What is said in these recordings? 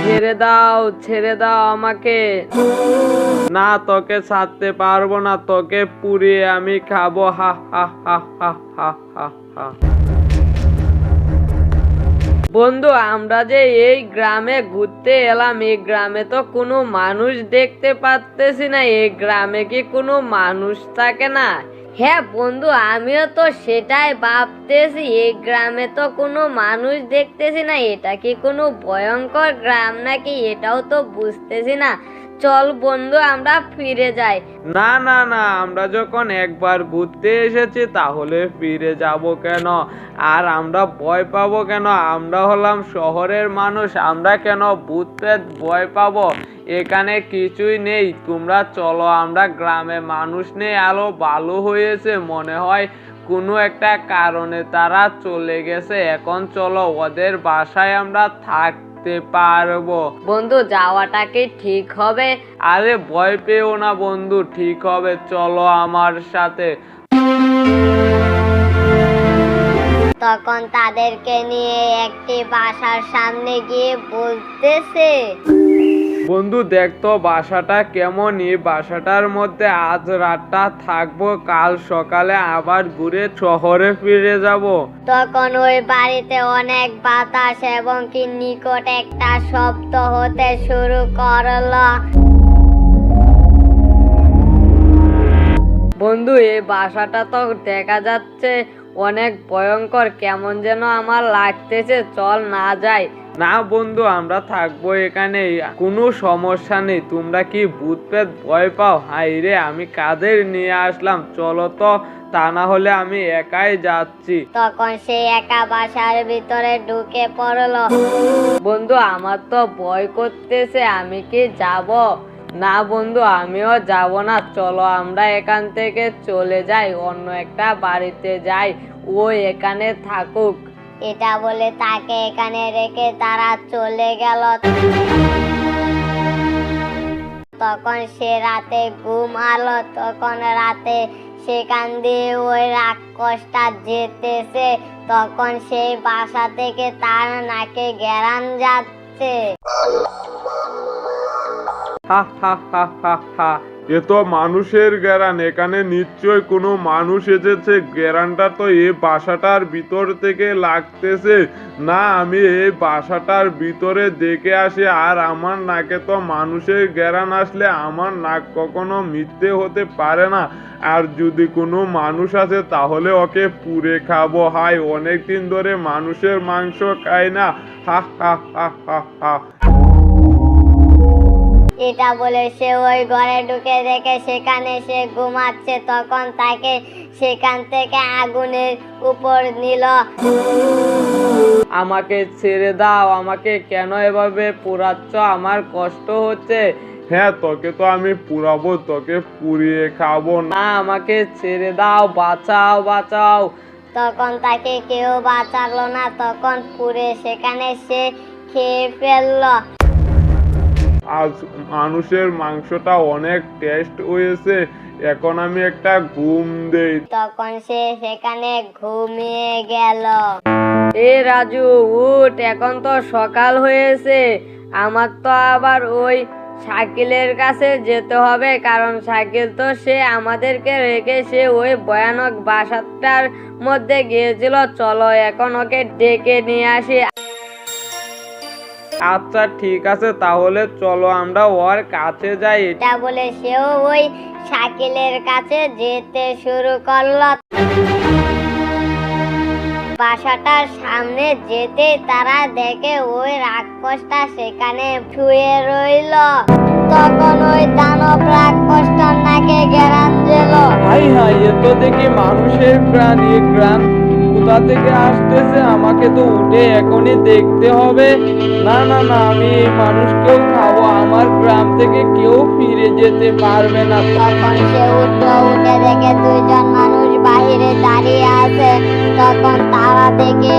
ছেড়ে দাও আমাকে। না, তোকে ছাড়তে পারবো না, তোকে পুড়িয়ে আমি খাবো। হা হা হা হা হা হা হা। বন্ধু, আমরা যে এই গ্রামে ঘুরতে এলাম, এই গ্রামে তো কোনো মানুষ দেখতে পাচ্তেছি না। এই গ্রামে কি কোনো মানুষ থাকে না? হ্যাঁ বন্ধু, আমিও তো সেটাই ভাবতেছি, এই গ্রামে তো কোনো মানুষ দেখতেছি না। এটা কি কোনো ভয়ঙ্কর গ্রাম নাকি, এটাও তো বুঝতেছি না। চল বন্ধু, আমরা ফিরে যাই। না না না, আমরা যখন একবার ঘুরতে এসেছি তাহলে ফিরে যাব কেন? আর আমরা ভয় পাবো কেন? আমরা হলাম শহরের মানুষ, আমরা কেন ভূত প্রেত ভয় পাবো? এখানে কিছুই নেই, তোমরা চলো, আমরা গ্রামে মানুষ নেই, আলো ভালো হয়েছে মনে হয়। কোনো একটা কারণে তারা চলে গেছে, এখন চলো ওদের বাসায় আমরা থাকতে পারবো। বন্ধু, যাওয়াটা কি ঠিক হবে? আরে ভয় পেও না বন্ধু, ঠিক হবে, চলো আমার সাথে। তখন তাদেরকে নিয়ে একটি বাসার সামনে গিয়ে বলতেছে, বন্ধু দেখতো বাসাটা কেমন, এই বাসাটার মধ্যে আজ রাতটা থাকবো, কাল সকালে আবার ঘুরে শহরে ফিরে যাব। তখন ওই বাড়িতে অনেক বাতাস এবং কি নিকট একটা শব্দ হতে শুরু করলো। বন্ধু, এই বাসাটা তো দেখা যাচ্ছে অনেক ভয়ঙ্কর, কেমন যেন আমার লাগতেছে, চল না যাই। না বন্ধু, আমরা থাকবো এখানে, কোনো সমস্যা নেই। তোমরা কি ভূত প্রেত ভয় পাও? হাই রে, আমি কাদের নিয়ে আসলাম, চলো তো, তা না হলে আমি একাই যাচ্ছি। তখন সে একা বাসার ভিতরে ঢুকে পড়লো। বন্ধু, আমার তো ভয় করতেছে, আমি কি যাব? না বন্ধু, আমিও যাব না, চলো আমরা এখান থেকে চলে যাই, অন্য একটা বাড়িতে যাই, ও এখানে থাকুক। এটা বলে তাকে এখানে রেখে তারা চলে গেল। তখন সে রাতে ঘুম আলো। তখন রাতে সেখান দিয়ে ওই রাক্ষসটা যেতেছে। তখন সেই বাসা থেকে তার নাকে ঘ্রাণ যাচ্ছে। হা হা হা হা হা, এ তো মানুষের ঘেরান, এখানে নিশ্চয় কোনো মানুষ এসেছে, ঘেরানটা তো এই বাসাটার ভিতর থেকে লাগতেছে। না, আমি এই বাসাটার ভিতরে দেখে আসি, আর আমার নাকে তো মানুষের ঘেরান আসলে আমার নাক কখনো মিথ্যে হতে পারে না। আর যদি কোনো মানুষ আছে তাহলে ওকে পুড়ে খাবো। হাই, অনেকদিন ধরে মানুষের মাংস খাই না। হা হা হা হা হা। এটা বলে সে ওই ঘরে ঢুকে দেখে সেখানে সে ঘুমাচ্ছে। তখন তাকে সেখান থেকে আগুনের উপর নিল। আমাকে ছেড়ে দাও, আমাকে কেন এভাবে পোড়াচ্ছ, আমার কষ্ট হচ্ছে। হ্যাঁ, তোকে তো আমি পুড়াবো, তোকে পুড়িয়ে খাবো না, আমাকে ছেড়ে দাও, বাঁচাও বাঁচাও। তখন তাকে কেউ বাঁচালো না, তখন পুড়ে সেখানে সে খেয়ে ফেললো। আজ মানুষের মাংসটা অনেক টেস্ট হয়েছে, এখন আমি একটা ঘুম দেই। তখন সে সেখানে ঘুমিয়ে গেল। এ রাজু, উঠ, এখন তো সকাল হয়েছে, আমার তো আবার ওই শাকিলের কাছে যেতে হবে, কারণ শাকিল তো সে আমাদেরকে রেখে সে ওই ভয়ানক বাসাটার মধ্যে গিয়েছিল। চলো এখন ওকে ডেকে নিয়ে আসি। আচ্ছা ঠিক আছে, তাহলে চলো আমরা ওর কাছে যাই। এটা বলে সেও ওই শাকিলের কাছে যেতে শুরু করলো। বাসাটার সামনে যেতে তারা দেখে ওই রাক্ষসটা সেখানে শুয়ে রইল। তখন ওই দানব রাক্ষসটার নাকে ঘ্রাণ দিল। হাই হাই, এ তো দেখি মানুষের প্রাণ, এই প্রাণ কোথা থেকে আসতেছে, আমাকে তো উঠে এখনই দেখতে হবে। না না না, আমি এই মানুষকেও খাবো, আমার গ্রাম থেকে কেউ ফিরে যেতে পারবে না। তখন সে উঠে দেখে দুইজন মানুষ বাহিরে দাঁড়িয়ে আছে। তখন তারা দেখে,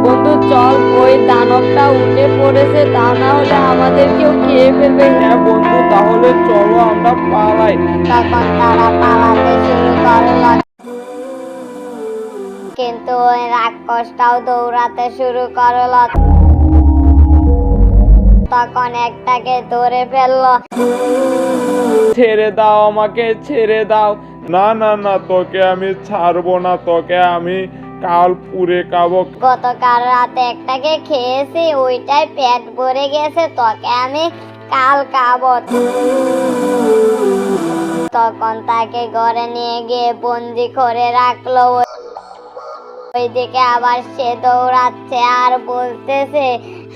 বন্ধু চল, ওই দানবটা উঠে পড়েছে, তা না হলে আমাদেরকেও খেয়ে ফেলবে। হ্যাঁ বন্ধু, তাহলে চলো আমরা পালাই। তখন তারা পালাতে শুরু করলো, কিন্তু ওই রাক্ষসটাও দৌড়াতে শুরু করলো। তখন একটাকে ধরে ফেললো। ছেড়ে দাও, আমাকে ছেড়ে দাও। না না না, তোকে আমি ছাড়বো না, তোকে আমি কাল পুড়ে খাবো। গতকাল রাতে একটাকে খেয়েছি, ওইটাই পেট ভরে গেছে, তোকে আমি কাল খাবো। তখন তাকে ঘরে নিয়ে গিয়ে বন্দি করে রাখলো। ওইদিকে আবার সে দৌড়াচ্ছে আর বলতেছে,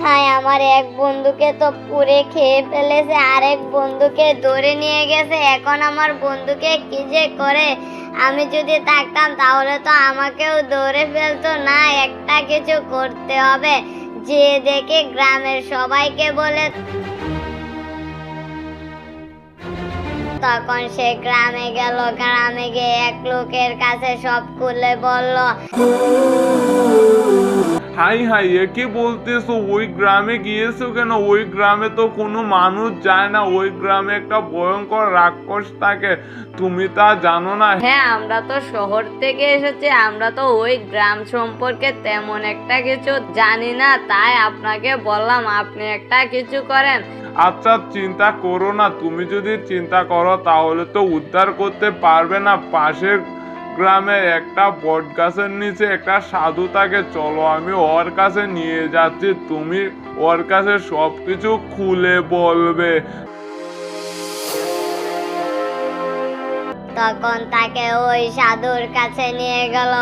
হায় আমার এক বন্ধুকে তো পুড়ে খেয়ে ফেলেছে, আরেক বন্ধুকে ধরে নিয়ে গেছে, এখন আমার বন্ধুকে কি যে করে। আমি যদি থাকতাম তাহলে তো আমাকেও ধরে ফেলতো না, একটা কিছু করতে হবে। যে দেখে গ্রামের সবাইকে বলে। তখন সে গ্রামে গেল, গ্রামে গিয়ে এক লোকের কাছে সব খুলে বলল। হাই হাই, এ কি বলতেছো? ওই গ্রামে গিয়েছো কেন? ওই গ্রামে তো কোনো মানুষ যায় না, ওই গ্রামে একটা ভয়ঙ্কর রাক্ষস থাকে, তুমি তা জানো না? হ্যাঁ, আমরা তো শহর থেকে এসেছি, আমরা তো ওই গ্রাম সম্পর্কে তেমন একটা কিছু জানি না, তাই আপনাকে বললাম আপনি একটা কিছু করেন। আচ্ছা, চিন্তা করো না, তুমি যদি চিন্তা করো তাহলে তো উদ্ধার করতে পারবে না। পাশের গ্রামে একটা বট গাছের নিচে একটা সাধু থাকে, চলো আমি ওর কাছে নিয়ে যাচ্ছি, তুমি ওর কাছে সবকিছু খুলে বলবে। তখন তাকে ওই সাধুর কাছে নিয়ে গেল।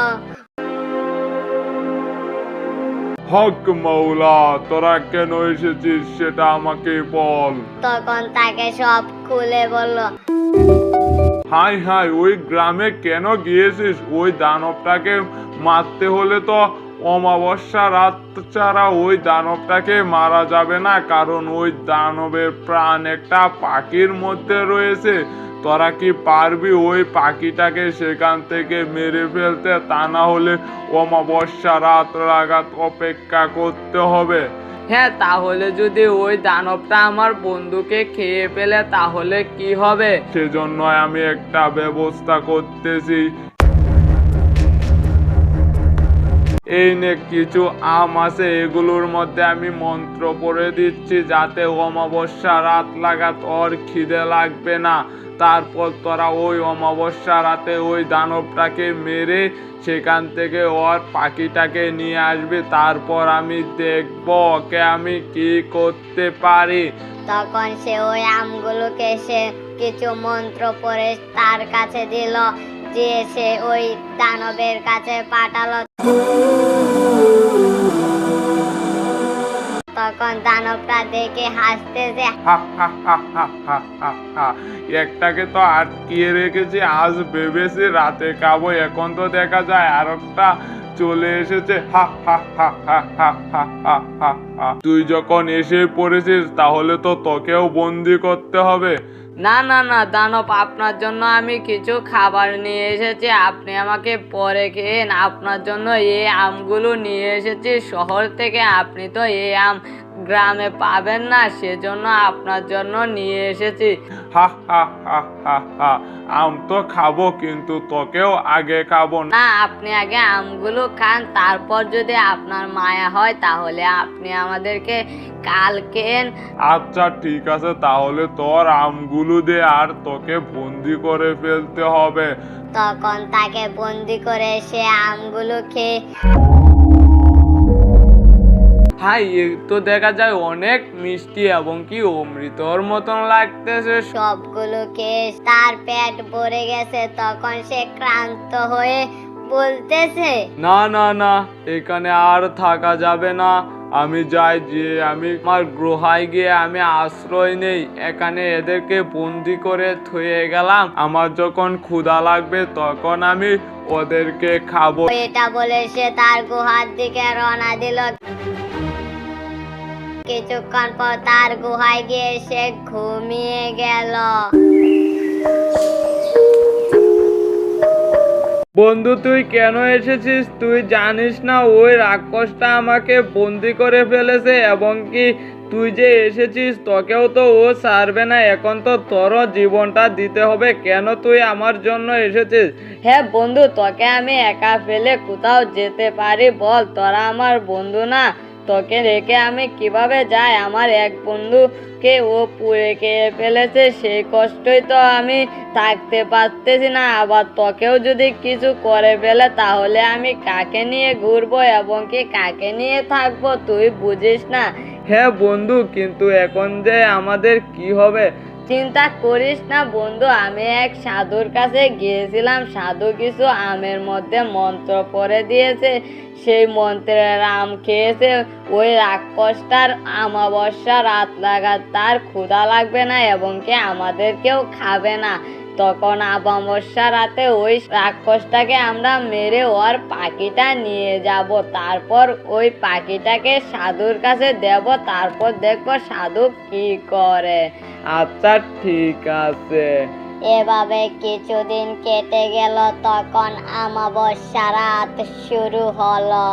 হক মৌলা, তোরা কেন এসেছিস সেটা আমাকে বল। তখন তাকে সব খুলে বলল। হাই হাই, ওই গ্রামে কেন গিয়েছিস? ওই দানবটাকে মারতে হলে তো অমাবস্যা রাত ছাড়া ওই দানবটাকে মারা যাবে না, কারণ ওই দানবের প্রাণ একটা পাখির মধ্যে রয়েছে। তোরা কি পারবি ওই পাখিটাকে সেখান থেকে মেরে ফেলতে? তা না হলে অমাবস্যা রাত লাগাত অপেক্ষা করতে হবে। হ্যাঁ, তাহলে যদি ওই দানবটা আমার বন্ধুকে খেয়ে ফেলে তাহলে কি হবে? সেজন্য আমি একটা ব্যবস্থা করতেছি। এই নে কিছু আম আছে, এগুলোর মধ্যে আমি মন্ত্র পড়ে দিচ্ছি যাতে অমাবস্যা রাত লাগাত ওর খিদে লাগবে না। তারপর তোরা ওই অমাবস্যা রাতে ওই দানবটাকে মেরে সেখান থেকে ওর পাখিটাকে নিয়ে আসবে, তারপর আমি দেখবো ওকে আমি কি করতে পারি। তখন সে ওই আমগুলোকে সে কিছু মন্ত্র পড়ে তার কাছে দিল, যে সে ওই দানবের কাছে পাঠালো। তখন দানবটা দেখে হাসতেছে। একটাকে তো আটকিয়ে রেখেছি, আজ ভেবেছি রাতে খাবো, এখন তো দেখা যায় আর একটা চলে এসেছে। তুই যখন এসে পড়েছিস তাহলে তো তোকেও বন্দি করতে হবে। না না না দানব, আপনার জন্য আমি কিছু খাবার নিয়ে এসেছি, আপনি আমাকে পরে খেয়েন। আপনার জন্য এই আমগুলো নিয়ে এসেছি শহর থেকে, আপনি তো এই আম গ্রামে পাবেন না, সেজন্য আপনার জন্য নিয়ে এসেছি। আম তো খাবো, কিন্তু তোকেও আগে খাবো না। না, আপনি আগে আমগুলো খান, তারপর যদি আপনার মায়া হয় তাহলে আপনি আমাদেরকে কাল খেন। আচ্ছা ঠিক আছে, তাহলে তোর আমগুলো দে, আর তোকে বন্দি করে ফেলতে হবে। তখন তাকে বন্দি করে সে আমগুলো খেয়ে। হাই, এ তো দেখা যায় অনেক মিষ্টি এবং কি অমৃতর মতন লাগতেছে। সবগুলো খেয়ে তার পেট ভরে গেছে। তখন সে ক্লান্ত হয়ে বলতেছে, না না না, এখানে আর থাকা যাবে না, আমি যাই, যে আমি আমার গুহায় গিয়ে আমি আশ্রয় নেই। এখানে এদেরকে বন্দি করে থুয়ে গেলাম, আমার যখন ক্ষুধা লাগবে তখন আমি ওদেরকে খাবো। এটা বলে সে তার গুহার দিকে রওনা দিল। কিছুক্ষণ পর তার গুহায় গিয়ে সে ঘুমিয়ে গেল। বন্ধু, তুই কেন এসেছিস? তুই জানিস না ওই রাক্ষসটা আমাকে বন্দি করে ফেলেছে, এবং কি তুই যে এসেছিস তোকেও তো ও ছাড়বে না, এখন তো তোরও জীবনটা দিতে হবে। কেন তুই আমার জন্য এসেছিস? হ্যাঁ বন্ধু, তোকে আমি একা ফেলে কোথাও যেতে পারি বল? তোরা আমার বন্ধু না, তোকে রেখে আমি কিভাবে যাই? আমার এক বন্ধুকে ও পুড়ে খেয়ে ফেলেছে, সেই কষ্টই তো আমি থাকতে পারতেছি না। আবার তোকেও যদি কিছু করে ফেলে তাহলে আমি কাকে নিয়ে ঘুরবো এবং কি কাকে নিয়ে থাকবো? তুই বুঝিস না। হ্যাঁ বন্ধু, কিন্তু এখন যে আমাদের কি হবে? চিন্তা করিস না বন্ধু, আমি এক সাধুর কাছে গিয়েছিলাম। সাধু কিছু আমের মধ্যে মন্ত্র পড়ে দিয়েছে, সেই মন্ত্রের আম খেয়েছে ওই রাক্ষসটার অমাবস্যা রাত লাগাত তার ক্ষুধা লাগবে না এবং কি আমাদেরকেও খাবে না। তখন অমাবস্যা রাতে ওই রাক্ষসটাকে আমরা মেরে ওর পাখিটা নিয়ে যাব, তারপর ওই পাখিটাকে সাধুর কাছে দেব, তারপর দেখবো সাধু কি করে। আচ্ছা ঠিক আছে। এভাবে কিছুদিন কেটে গেল, তখন অমাবস্যা রাত শুরু হলো।